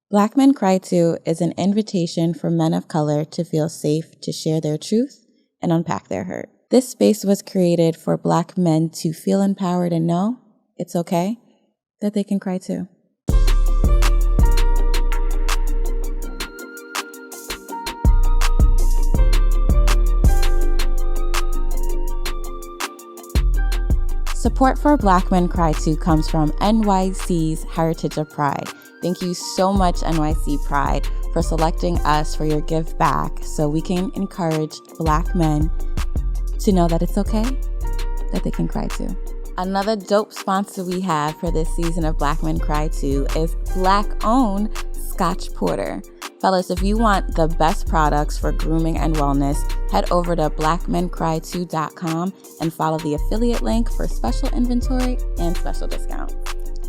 Black Men Cry Too is an invitation for men of color to feel safe to share their truth and unpack their hurt. This space was created for Black men to feel empowered and know it's okay that they can cry too. Support for Black Men Cry Too comes from NYC's Heritage of Pride. Thank you so much, NYC Pride, for selecting us for your give back so we can encourage Black men to know that it's okay that they can cry too. Another dope sponsor we have for this season of Black Men Cry Too is Black-owned Scotch Porter. Fellas, if you want the best products for grooming and wellness, head over to BlackMenCryToo.com and follow the affiliate link for special inventory and special discounts.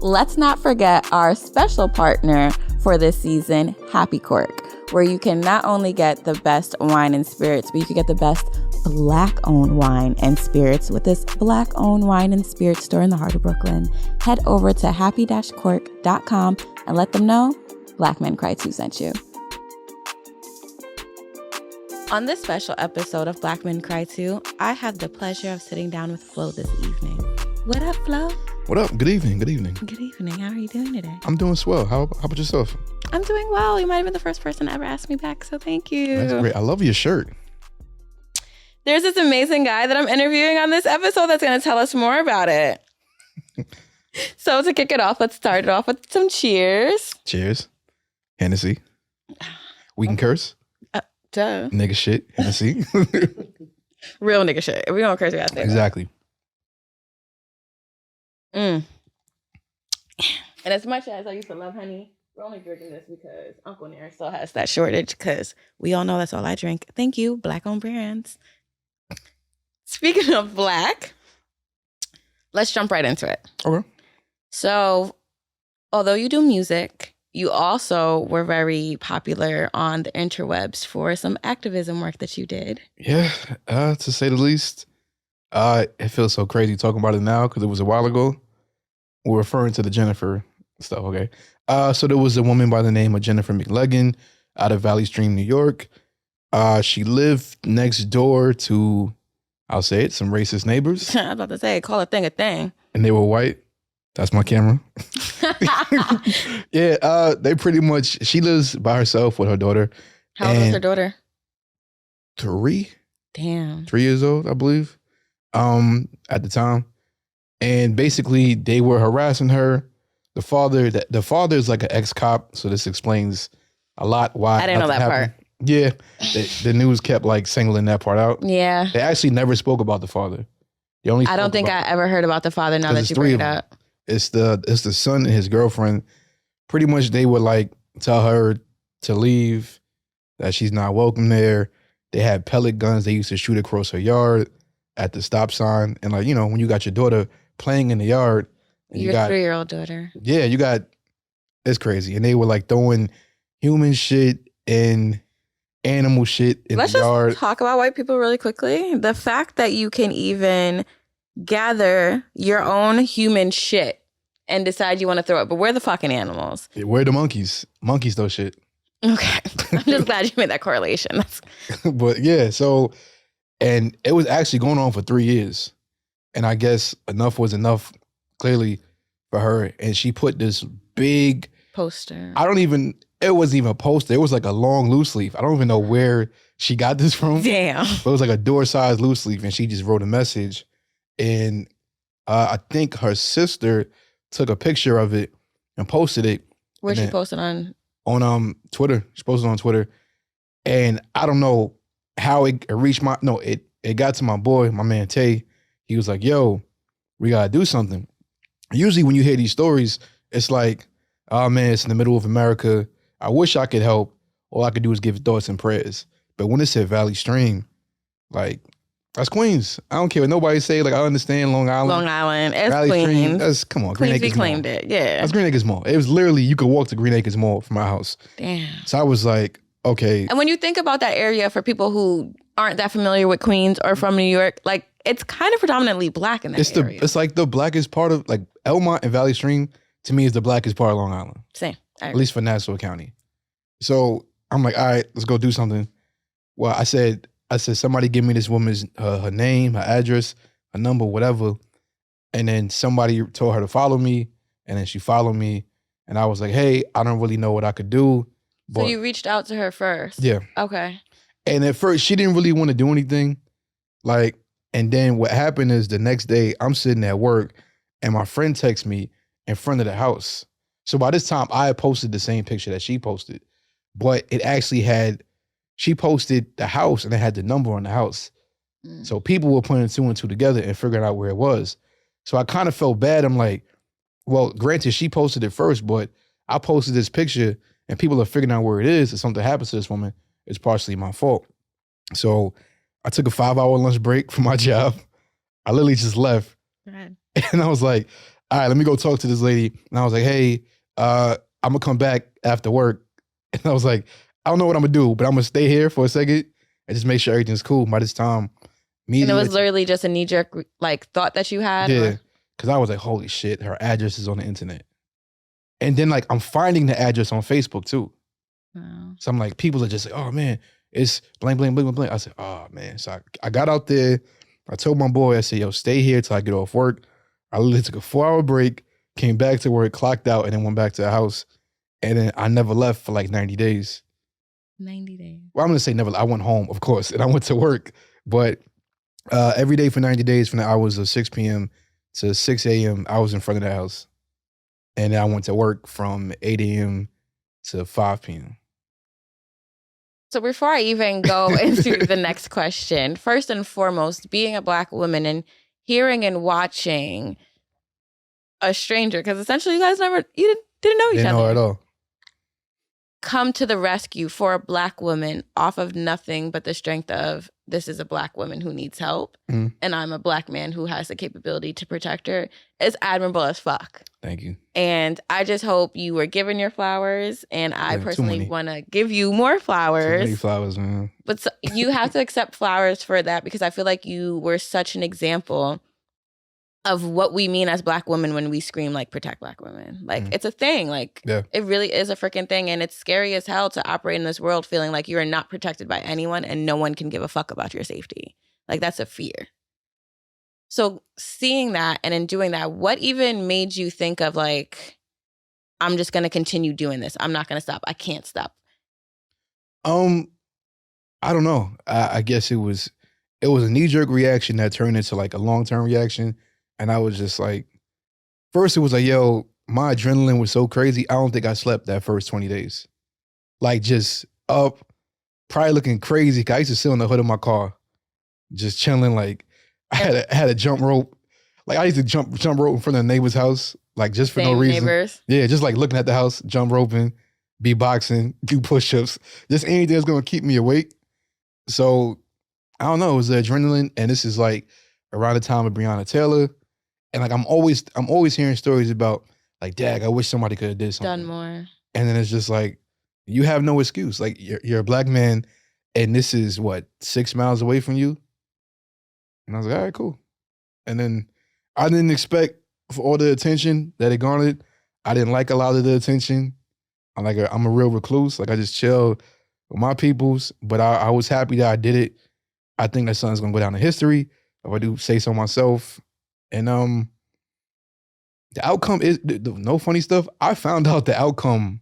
Let's not forget our special partner for this season, Happy Cork, where you can not only get the best wine and spirits, but you can get the best Black-owned wine and spirits with this Black-owned wine and spirits store in the heart of Brooklyn. Head over to happy-cork.com and let them know Black Men Cry Too sent you. On this special episode of Black Men Cry Too, I had the pleasure of sitting down with Flo this evening. What up, Flo? What up? Good evening. Good evening. Good evening. How are you doing today? I'm doing swell. How about yourself? I'm doing well. You might have been the first person to ever ask me back, so thank you. That's great. I love your shirt. There's this amazing guy that I'm interviewing on this episode that's going to tell us more about it. So to kick it off, let's start it off with some cheers. Cheers. Hennessy. We can curse. Duh. Nigga shit. Hennessy. Real nigga shit. If we don't curse, we got to say Exactly. And as much as I used to love honey, we're only drinking this because Uncle Nair still has that shortage because we all know that's all I drink. Thank you, Black-owned brands. Speaking of Black, let's jump right into it. Okay. So, although you do music, you also were very popular on the interwebs for some activism work that you did. Yeah, to say the least. It feels so crazy talking about it now because it was a while ago. We're referring to the Jennifer stuff, okay? So there was a woman by the name of Jennifer McLegan out of Valley Stream, New York. She lived next door to, I'll say it, some racist neighbors. I was about to say, call a thing a thing. And they were white. That's my camera. Yeah, they pretty much, she lives by herself with her daughter. How old is her daughter? 3? Damn. 3 years old, I believe, at the time. And basically, they were harassing her. The father is like an ex-cop, so this explains a lot why. I didn't know that happened. part. Yeah, the news kept like singling that part out. Yeah. They actually never spoke about the father. I don't think I ever heard about the father now that you bring it up. It's the son and his girlfriend. Pretty much they would like tell her to leave, that she's not welcome there. They had pellet guns they used to shoot across her yard at the stop sign. And like, you know, when you got your daughter playing in the yard. Your 3-year-old daughter. Yeah, it's crazy. And they were like throwing human shit and animal shit in the yard. Let's just talk about white people really quickly. The fact that you can even gather your own human shit and decide you want to throw it. But we're the fucking animals. Yeah, we're the monkeys. Monkeys throw shit. Okay. I'm just glad you made that correlation. But yeah, so, and it was actually going on for 3 years. And I guess enough was enough, clearly, for her. And she put this big poster. It wasn't even a poster. It was like a long loose leaf. I don't even know where she got this from. Damn. But it was like a door-sized loose leaf. And she just wrote a message. And I think her sister took a picture of it and posted it. Where'd she post it on? On Twitter. She posted it on Twitter. And I don't know how it reached it got to my boy, my man Tay. He was like, yo, we gotta do something. Usually when you hear these stories, it's like, oh man, it's in the middle of America. I wish I could help. All I could do is give thoughts and prayers. But when it said Valley Stream, like, that's Queens. I don't care what nobody say. Like, I understand Long Island. Long Island. It's Valley Queens. Stream, that's, come on, Queens, Green Acres we claimed Mall. it, yeah. That's Green Acres Mall. It was literally, you could walk to Green Acres Mall from my house. Damn. So I was like, okay. And when you think about that area, for people who aren't that familiar with Queens or from New York, like, it's kind of predominantly Black in that area. It's like the blackest part of, like, Elmont and Valley Stream, to me, is the blackest part of Long Island. Same. at least for Nassau County. So I'm like, all right, let's go do something. Well, I said, somebody give me this woman's her name, her address, her number, whatever. And then somebody told her to follow me, and then she followed me. And I was like, hey, I don't really know what I could do. But, so you reached out to her first? Yeah. Okay. And at first, she didn't really want to do anything. Like, and then what happened is the next day, I'm sitting at work, and my friend texts me in front of the house. So by this time, I had posted the same picture that she posted. But it actually had, she posted the house, and it had the number on the house. So people were putting 2 and 2 together and figuring out where it was. So I kind of felt bad. I'm like, well, granted, she posted it first, but I posted this picture and people are figuring out where it is. If something happens to this woman, it's partially my fault. So I took a 5-hour lunch break from my job. I literally just left. And I was like, all right, let me go talk to this lady. And I was like, hey, I'm going to come back after work. And I was like, I don't know what I'm going to do, but I'm going to stay here for a second and just make sure everything's cool. By this time, and it was literally just a knee-jerk thought that you had? Yeah, because I was like, holy shit, her address is on the internet. And then I'm finding the address on Facebook too. Wow. So I'm like, people are just like, oh man, it's blank, blank, blank, blank. I said, oh man. So I got out there. I told my boy, I said, yo, stay here till I get off work. I literally took a 4-hour break, came back to work, clocked out, and then went back to the house. And then I never left for 90 days. 90 days. Well, I'm going to say never. I went home, of course, and I went to work. But every day for 90 days from the hours of 6 p.m. to 6 a.m., I was in front of the house. And then I went to work from 8 a.m. to 5 p.m. So before I even go into the next question, first and foremost, being a Black woman and hearing and watching a stranger, because essentially you guys didn't know each other. Didn't know at all. Come to the rescue for a Black woman off of nothing but the strength of, this is a Black woman who needs help, and I'm a Black man who has the capability to protect her, is admirable as fuck. Thank you. And I just hope you were given your flowers, and I personally want to give you more flowers. Too many flowers, man. But you have to accept flowers for that, because I feel like you were such an example of what we mean as Black women when we scream protect Black women. It's a thing. It really is a freaking thing. And it's scary as hell to operate in this world feeling like you are not protected by anyone and no one can give a fuck about your safety. That's a fear. So seeing that and in doing that, what even made you think of I'm just going to continue doing this. I'm not going to stop. I can't stop. I don't know. I guess it was a knee-jerk reaction that turned into a long-term reaction. And I was just first it was yo, my adrenaline was so crazy. I don't think I slept that first 20 days. Just up, probably looking crazy. I used to sit on the hood of my car, just chilling. I had a jump rope. I used to jump rope in front of the neighbor's house, just for no reason. Neighbors. Yeah, just looking at the house, jump roping, be boxing, do push-ups, just anything that's gonna keep me awake. So I don't know. It was the adrenaline, and this is around the time of Breonna Taylor. And I'm always hearing stories about dag, I wish somebody could have did something. Done more. And then it's just you have no excuse. You're a Black man and this is 6 miles away from you. And I was all right, cool. And then I didn't expect for all the attention that it garnered. I didn't like a lot of the attention. I'm a real recluse. I just chill with my peoples, but I was happy that I did it. I think that something's gonna go down in history if I do say so myself. And the outcome is no funny stuff. I found out the outcome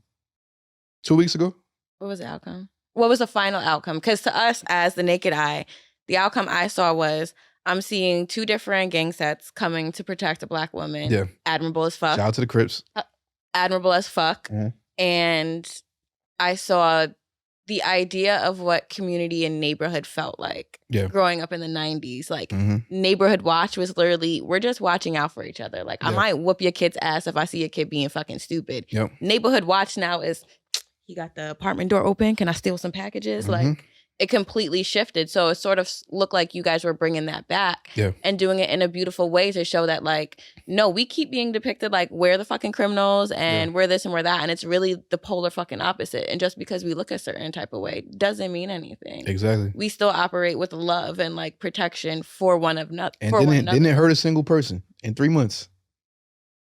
2 weeks ago. What was the outcome? What was the final outcome? Because to us, as the naked eye, the outcome I saw was I'm seeing 2 different gang sets coming to protect a Black woman. Yeah, admirable as fuck. Shout out to the Crips. Admirable as fuck. Mm-hmm. And I saw the idea of what community and neighborhood felt like growing up in the 90s. Neighborhood watch was literally, we're just watching out for each other. I might whoop your kid's ass if I see a kid being fucking stupid. Yep. Neighborhood watch now is, he got the apartment door open. Can I steal some packages? It completely shifted. So it sort of looked like you guys were bringing that back and doing it in a beautiful way to show that no, we keep being depicted we're the fucking criminals and we're this and we're that. And it's really the polar fucking opposite. And just because we look a certain type of way doesn't mean anything. Exactly. We still operate with love and protection for one another. And didn't it hurt a single person in 3 months?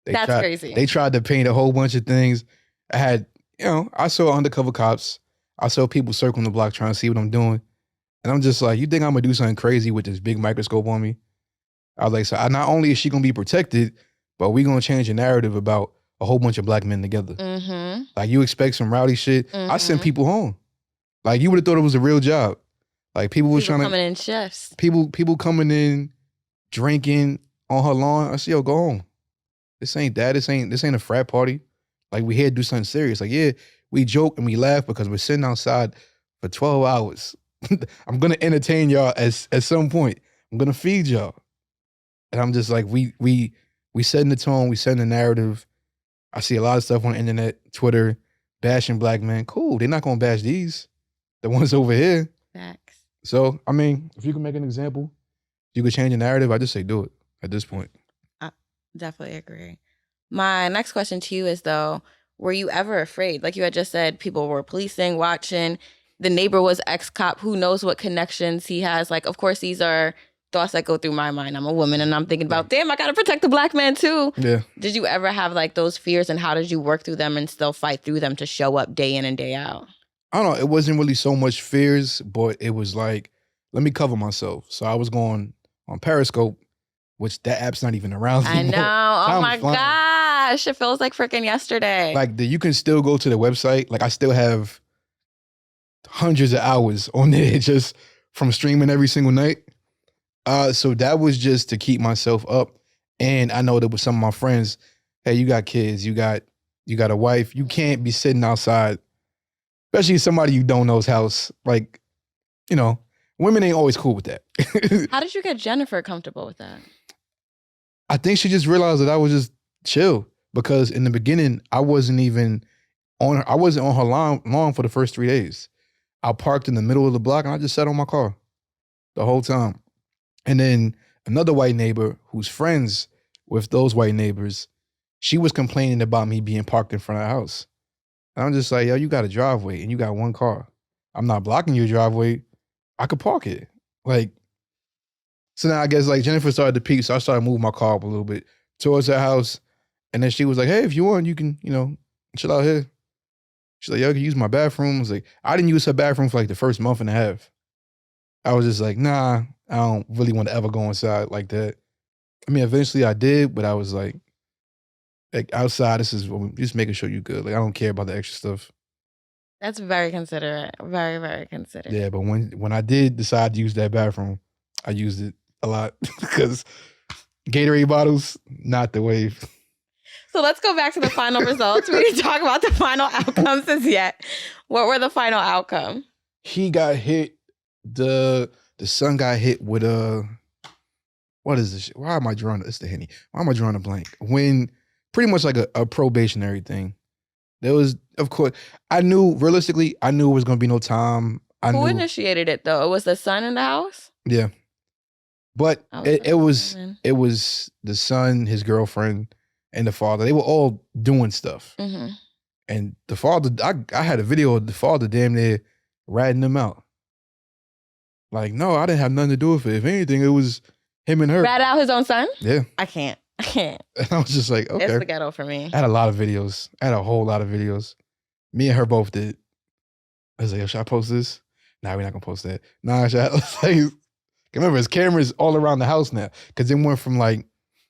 That's crazy. They tried to paint a whole bunch of things. I had I saw undercover cops. I saw people circling the block trying to see what I'm doing. And I'm just like, you think I'm gonna do something crazy with this big microscope on me? I was like, so not only is she gonna be protected, but we gonna change the narrative about a whole bunch of black men together. Mm-hmm. Like, you expect some rowdy shit. I sent Mm-hmm. people home. Like, you would have thought it was a real job. Like, people was trying to coming in shifts. People coming in, drinking on her lawn. I said, yo, go home. This ain't that. This ain't a frat party. Like, we here to do something serious. Like, yeah, we joke and we laugh because we're sitting outside for 12 hours. I'm gonna entertain y'all at some point. I'm gonna feed y'all. And I'm just like, we setting the tone, we setting the narrative. I see a lot of stuff on the internet, Twitter, bashing black men. Cool. They're not gonna bash these. The ones over here. Facts. So, I mean, if you can make an example, you could change the narrative, I just say do it at this point. I definitely agree. My next question to you is, though, were you ever afraid? Like you had just said, people were policing, watching. The neighbor was ex-cop. Who knows what connections he has? Like, of course, these are thoughts that go through my mind. I'm a woman and I'm thinking about, damn, I got to protect the black man too. Yeah. Did you ever have like those fears, and how did you work through them and still fight through them to show up day in and day out? I don't know. It wasn't really so much fears, but it was like, let me cover myself. So I was going on Periscope, which that app's not even around anymore. I know. Oh my gosh. It feels like freaking yesterday. Like, you can still go to the website. Like, I still have hundreds of hours on there just from streaming every single night. So that was just to keep myself up. And I know that with some of my friends, hey, you got kids, you got a wife. You can't be sitting outside, especially somebody you don't know's house. Like, women ain't always cool with that. How did you get Jennifer comfortable with that? I think she just realized that I was just chill, because in the beginning, I wasn't on her lawn for the first 3 days. I parked in the middle of the block and I just sat on my car the whole time. And then another white neighbor who's friends with those white neighbors, she was complaining about me being parked in front of the house. And I'm just like, yo, you got a driveway and you got one car. I'm not blocking your driveway. I could park it. Like, so now I guess like Jennifer started to peek, so I started moving my car up a little bit towards her house. And then she was like, hey, if you want, you can, chill out here. She's like, yo, I can use my bathroom. I was like, I didn't use her bathroom for like the first month and a half. I was just like, nah, I don't really want to ever go inside like that. I mean, eventually I did, but I was like outside, this is just making sure you're good. Like, I don't care about the extra stuff. That's very considerate. Very, very considerate. Yeah, but when I did decide to use that bathroom, I used it a lot because Gatorade bottles, not the wave. So let's go back to the final results. We didn't talk about the final outcomes as yet. What were the final outcome? He got hit. The son got hit with what is this? Why am I drawing? It's the Henny. Why am I drawing a blank? When pretty much like a probationary thing. There was, of course, realistically, I knew it was going to be no time. Who initiated it though? It was the son in the house? Yeah. But it was the son, his girlfriend, and the father. They were all doing stuff. Mm-hmm. And the father, I had a video of the father damn near ratting them out. Like, no, I didn't have nothing to do with it. If anything, it was him and her. Rat out his own son? Yeah. I can't. And I was just like, okay. It's the ghetto for me. I had a lot of videos. I had a whole lot of videos. Me and her both did. I was like, yo, should I post this? Nah, we're not going to post that. Nah, should I? Like, remember, there's cameras all around the house now. Because it went from like,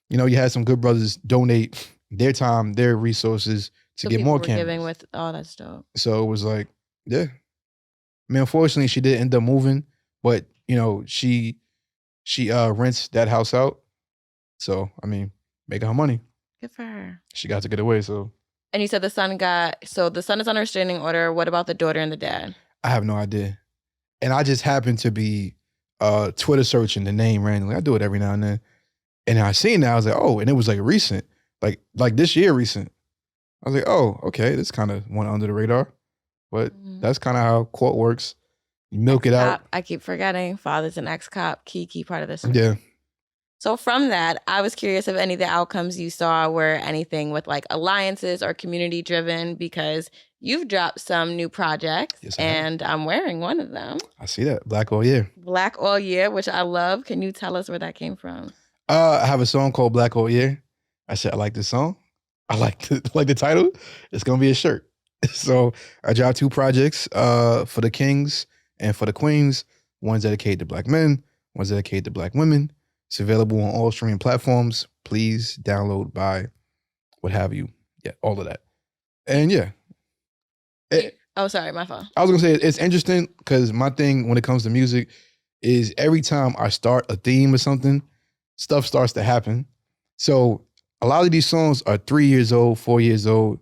you had some good brothers donate their time, their resources to get more cameras. Giving with, oh, that's dope. So it was like, yeah. I mean, unfortunately, she did end up moving. But, she rents that house out. So, I mean, making her money. Good for her. She got to get away, so. And you said the son is under restraining order. What about the daughter and the dad? I have no idea. And I just happened to be Twitter searching the name randomly. I do it every now and then. And I seen that, I was like, oh, and it was like recent. Like this year recent. I was like, oh, okay, this kind of went under the radar. But that's kind of how court works. You milk it out. I keep forgetting. Father's an ex-cop. Key part of this. Yeah. So from that, I was curious if any of the outcomes you saw were anything with like alliances or community driven, because you've dropped some new projects. Yes, and I'm wearing one of them. I see that. Black All Year. Black All Year, which I love. Can you tell us where that came from? I have a song called Black All Year. I said, I like this song. I like the title. It's going to be a shirt. So I dropped 2 projects for the kings and for the queens. One's dedicated to Black men, one's dedicated to Black women. It's available on all streaming platforms. Please download, buy, what have you. Yeah, all of that. And yeah. Oh, sorry, my fault. I was gonna say it's interesting because my thing when it comes to music is every time I start a theme or something, stuff starts to happen. So a lot of these songs are 3 years old, 4 years old.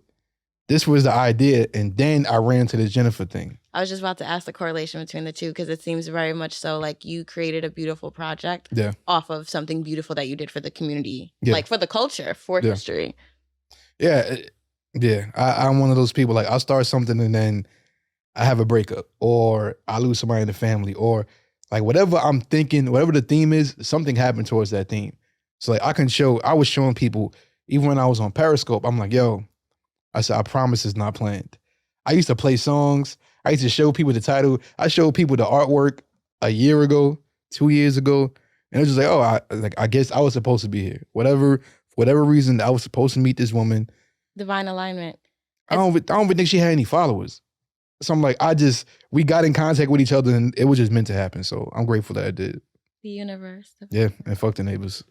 This was the idea, and then I ran to the Jennifer thing. I was just about to ask the correlation between the two because it seems very much so like you created a beautiful project off of something beautiful that you did for the community, like for the culture, for history. Yeah, I'm one of those people, like I'll start something and then I have a breakup or I lose somebody in the family or like whatever I'm thinking, whatever the theme is, something happened towards that theme. So like I was showing people, even when I was on Periscope, I'm like, yo, I said, I promise it's not planned. I used to play songs. I used to show people the title. I showed people the artwork a year ago, 2 years ago. And it was just like, oh, I guess I was supposed to be here. For whatever reason, I was supposed to meet this woman. Divine alignment. I don't even think she had any followers. So I'm like, we got in contact with each other and it was just meant to happen. So I'm grateful that it did. The universe. Yeah, and fuck the neighbors.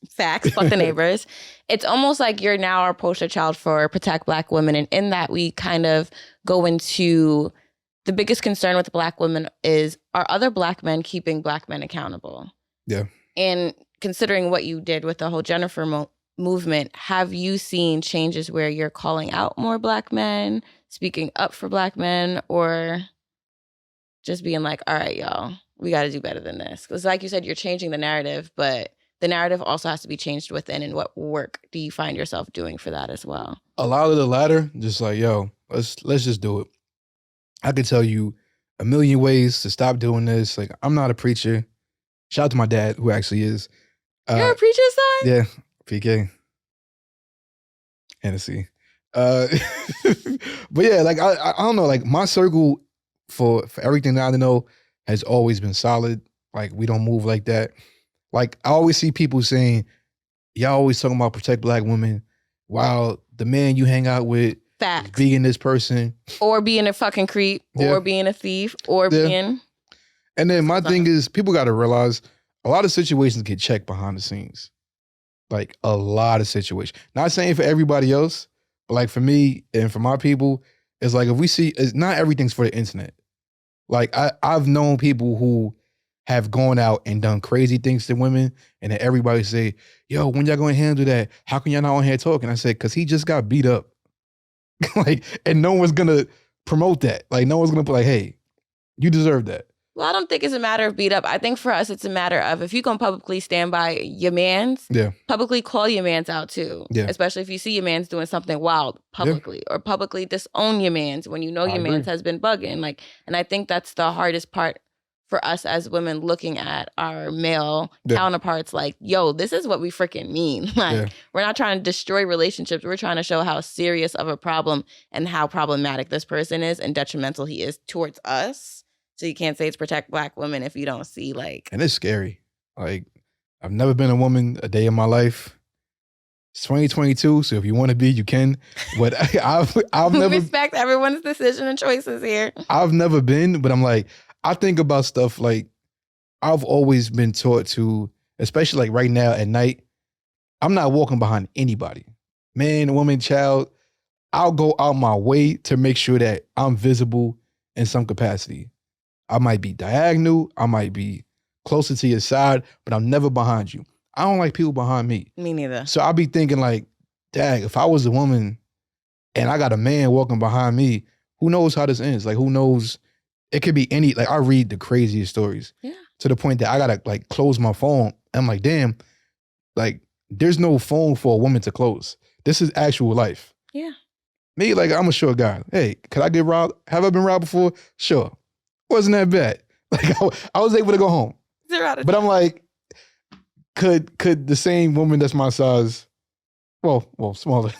Facts, fuck the neighbors. It's almost like you're now our poster child for protect Black women. And in that, we kind of go into the biggest concern with Black women is, are other Black men keeping Black men accountable? Yeah. And considering what you did with the whole Jennifer movement, have you seen changes where you're calling out more Black men, speaking up for Black men, or just being like, all right, y'all, we got to do better than this? Because like you said, you're changing the narrative, but the narrative also has to be changed within. And what work do you find yourself doing for that as well? A lot of the latter, just like, yo, let's just do it. I could tell you a million ways to stop doing this. Like, I'm not a preacher. Shout out to my dad, who actually is. You're a preacher's son? Yeah, PK. Hennessy. But yeah, like, I don't know. Like, my circle for everything that I know has always been solid. Like, we don't move like that. Like, I always see people saying, y'all always talking about protect Black women while the man you hang out with is being this person. Or being a fucking creep, or being a thief, or being... And then my thing is, people got to realize a lot of situations get checked behind the scenes. Like, a lot of situations. Not saying for everybody else, but like for me and for my people, it's like if we see, it's not everything's for the internet. Like, I've known people who have gone out and done crazy things to women, and then everybody say, yo, when y'all gonna handle that? How can y'all not on here talking? I said, because he just got beat up. Like, and no one's gonna promote that. Like, no one's gonna be like, hey, you deserve that. Well, I don't think it's a matter of beat up. I think for us, it's a matter of if you can publicly stand by your mans, publicly call your mans out too. Yeah. Especially if you see your mans doing something wild publicly, or publicly disown your mans when you know your mans has been bugging. Like, and I think that's the hardest part for us as women looking at our male counterparts. Like, yo, this is what we freaking mean. Like, we're not trying to destroy relationships. We're trying to show how serious of a problem and how problematic this person is and detrimental he is towards us. So you can't say it's protect Black women if you don't see, like... And it's scary. Like, I've never been a woman a day in my life. It's 2022, so if you want to be, you can. But I've never... Respect everyone's decision and choices here. I've never been, but I'm like, I think about stuff like, I've always been taught to, especially like right now at night, I'm not walking behind anybody. Man, woman, child. I'll go out my way to make sure that I'm visible in some capacity. I might be diagonal, I might be closer to your side, but I'm never behind you. I don't like people behind me. Me neither. So I'll be thinking like, dang, if I was a woman and I got a man walking behind me, who knows how this ends? Like, who knows? It could be any, like, I read the craziest stories. Yeah. To the point that I gotta like close my phone. I'm like, damn, like, there's no phone for a woman to close. This is actual life. Yeah. Me, like, I'm a short guy. Hey, could I get robbed? Have I been robbed before? Sure. Wasn't that bad. Like, I was able to go home. 0 out of 10. But I'm like, could the same woman that's my size, well, smaller,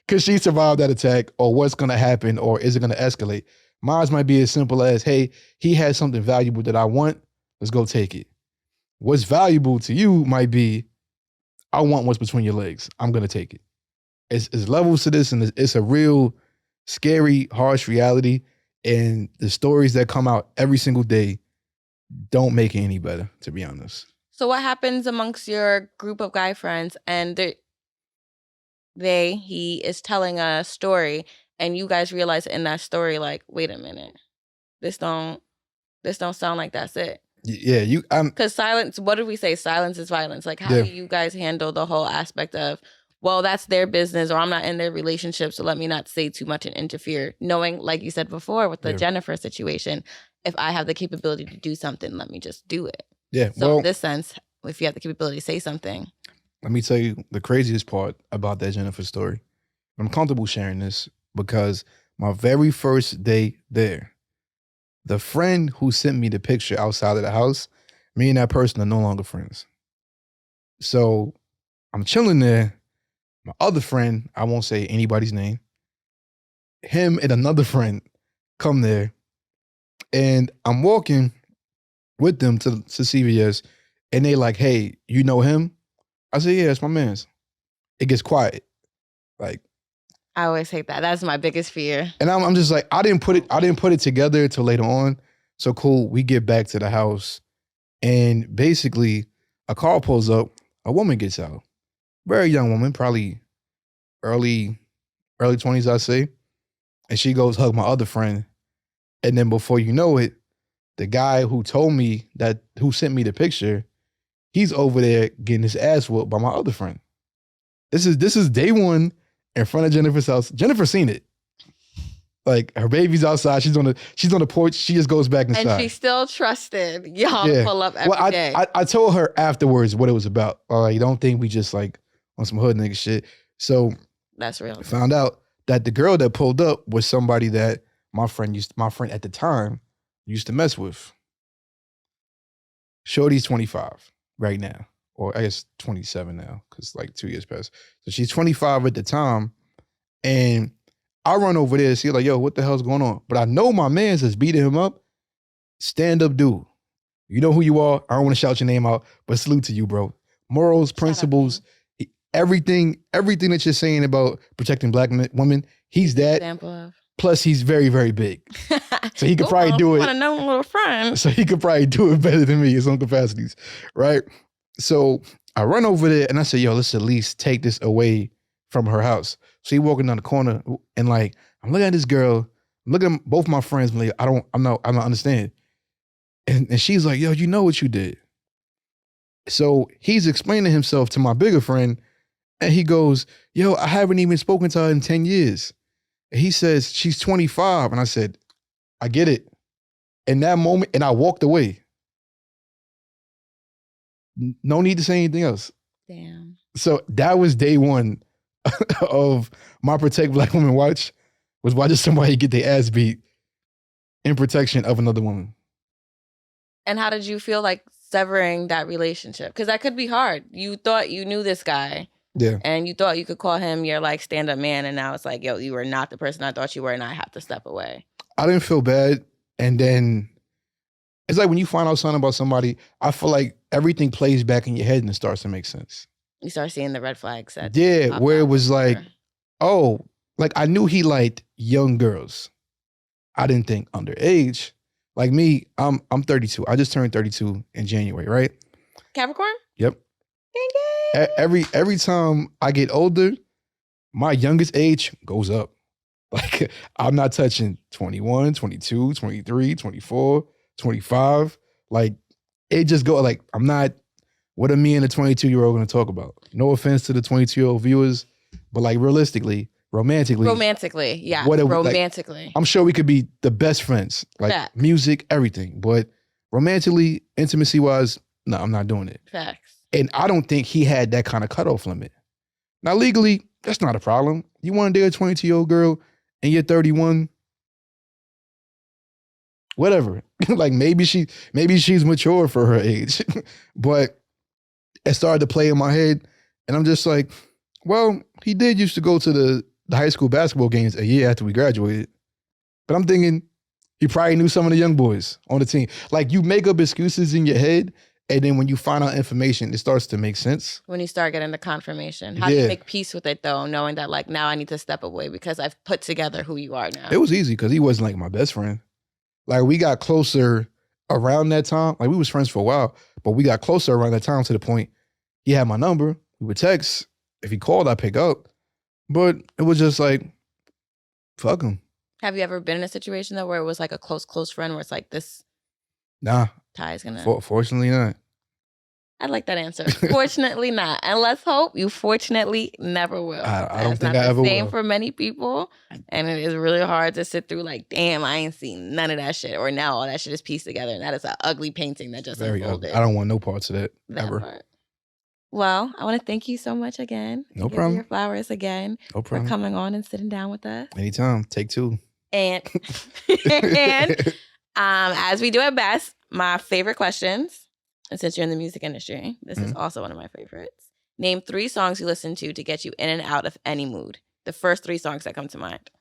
could she survive that attack, or what's gonna happen, or is it gonna escalate? Mine might be as simple as, hey, he has something valuable that I want, let's go take it. What's valuable to you might be, I want what's between your legs, I'm gonna take it. It's levels to this, and it's a real scary, harsh reality. And the stories that come out every single day don't make it any better, to be honest. So what happens amongst your group of guy friends and he is telling a story and you guys realize in that story, like, wait a minute, this don't sound like that's it. Yeah, because silence, what did we say? Silence is violence. Like, how do you guys handle the whole aspect of, well, that's their business, or I'm not in their relationship, so let me not say too much and interfere. Knowing, like you said before, with the Jennifer situation, if I have the capability to do something, let me just do it. Yeah. So in this sense, if you have the capability to say something. Let me tell you the craziest part about that Jennifer story. I'm comfortable sharing this because my very first day there, the friend who sent me the picture outside of the house, me and that person are no longer friends. So I'm chilling there. My other friend, I won't say anybody's name, him and another friend come there, and I'm walking with them to CVS, and they like, hey, you know him? I said, yeah, that's my man's. It gets quiet. Like, I always hate that. That's my biggest fear. And I'm just like, I didn't put it together till later on. So cool, we get back to the house, and basically a car pulls up, a woman gets out. Very young woman, probably early 20s, I'd say. And she goes hug my other friend. And then before you know it, the guy who sent me the picture, he's over there getting his ass whooped by my other friend. This is day one in front of Jennifer's house. Jennifer seen it. Like, her baby's outside. She's on the porch. She just goes back inside. And she still trusted y'all to pull up every day. I told her afterwards what it was about. You don't think we just like on some hood nigga shit. So that's real. I found out that the girl that pulled up was somebody that my friend at the time used to mess with. Shorty's 25 right now, or I guess 27 now, because like 2 years passed. So she's 25 at the time, and I run over there and see like, yo, what the hell's going on? But I know my man's is beating him up. Stand up dude. You know who you are. I don't want to shout your name out, but salute to you, bro. Morals, principles, everything that you're saying about protecting black women, he's that. Example of. Plus, he's very, very big. So he could probably do it. Want to know a little friend. So he could probably do it better than me in his own capacities, right? So I run over there and I say, yo, let's at least take this away from her house. So he walking down the corner and like, I'm looking at this girl, I'm looking at both my friends, I'm like, I'm not understanding. And she's like, yo, you know what you did. So he's explaining himself to my bigger friend, and he goes, yo, I haven't even spoken to her in 10 years. And he says, she's 25. And I said, I get it. In that moment, and I walked away. No need to say anything else. Damn. So that was day one of my Protect Black Women Watch, was watching somebody get their ass beat in protection of another woman. And how did you feel like severing that relationship? Because that could be hard. You thought you knew this guy. Yeah. And you thought you could call him your like stand-up man, and now it's like, yo, you were not the person I thought you were, and I have to step away. I didn't feel bad. And then it's like when you find out something about somebody, I feel like everything plays back in your head and it starts to make sense. You start seeing the red flags. Where it was like, oh, like I knew he liked young girls. I didn't think underage. Like me, I'm 32. I just turned 32 in January, right? Capricorn? Yep. Dang it. Every time I get older, my youngest age goes up. Like, I'm not touching 21, 22, 23, 24, 25. Like, it just go like, I'm not, what are me and a 22-year-old going to talk about? No offense to the 22-year-old viewers, but like romantically, yeah. Romantically. Like, I'm sure we could be the best friends, like Facts. Music, everything. But romantically, intimacy-wise, no, I'm not doing it. Facts. And I don't think he had that kind of cutoff limit. Now, legally, that's not a problem. You want to date a 22-year-old girl and you're 31, whatever. Like maybe she's mature for her age. But it started to play in my head, and I'm just like, well, he did used to go to the high school basketball games a year after we graduated. But I'm thinking he probably knew some of the young boys on the team. Like, you make up excuses in your head, And then when you find out information, it starts to make sense. When you start getting the confirmation. How do you make peace with it, though, knowing that, like, now I need to step away because I've put together who you are now? It was easy because he wasn't, like, my best friend. Like, we got closer around that time. Like, we was friends for a while, but we got closer around that time to the point he had my number. We would text. If he called, I'd pick up. But it was just like, fuck him. Have you ever been in a situation, though, where it was like a close friend where it's like this tie is gonna... Fortunately not. I like that answer. Fortunately not. And let's hope you fortunately never will. I don't think I ever will. It's not the same for many people. And it is really hard to sit through like, damn, I ain't seen none of that shit. Or now all that shit is pieced together. And that is an ugly painting that just unfolded. I don't want no parts of that ever. Part. Well, I want to thank you so much again. No problem. Your flowers again. No problem. For coming on and sitting down with us. Anytime. Take two. And as we do at best, my favorite questions. And since you're in the music industry, this is also one of my favorites. Name 3 songs you listen to get you in and out of any mood. The first 3 songs that come to mind.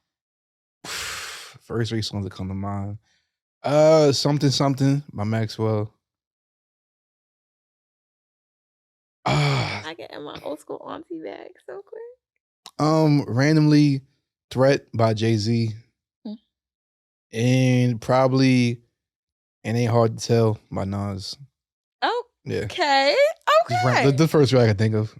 First 3 songs that come to mind. Something, Something by Maxwell. I get in my old school auntie bag so quick. Randomly Threat by Jay-Z. And probably It Ain't Hard to Tell by Nas. Oh, yeah. Okay. The first track I think of.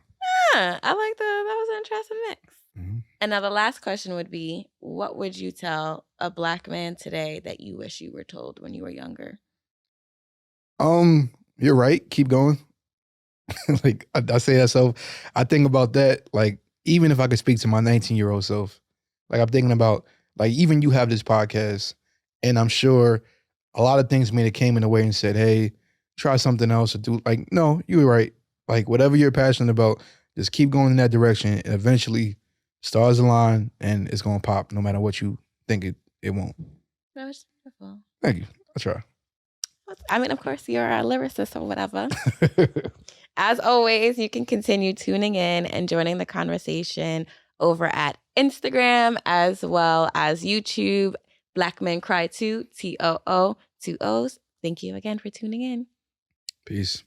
Yeah, I like that was an interesting mix. Mm-hmm. And now the last question would be, what would you tell a Black man today that you wish you were told when you were younger? You're right. Keep going. Like I say that self. I think about that. Like even if I could speak to my 19-year-old self, like I'm thinking about like even you have this podcast, and I'm sure a lot of things may have came in the way and said, hey, try something else or do like, no, you were right. Like whatever you're passionate about, just keep going in that direction and eventually stars align and it's gonna pop no matter what you think it won't. That was beautiful. Thank you. I'll try. I mean, of course, you're a lyricist or whatever. As always, you can continue tuning in and joining the conversation over at Instagram as well as YouTube, BlackMenCryToo, TOO, 2 O's. Thank you again for tuning in. Peace.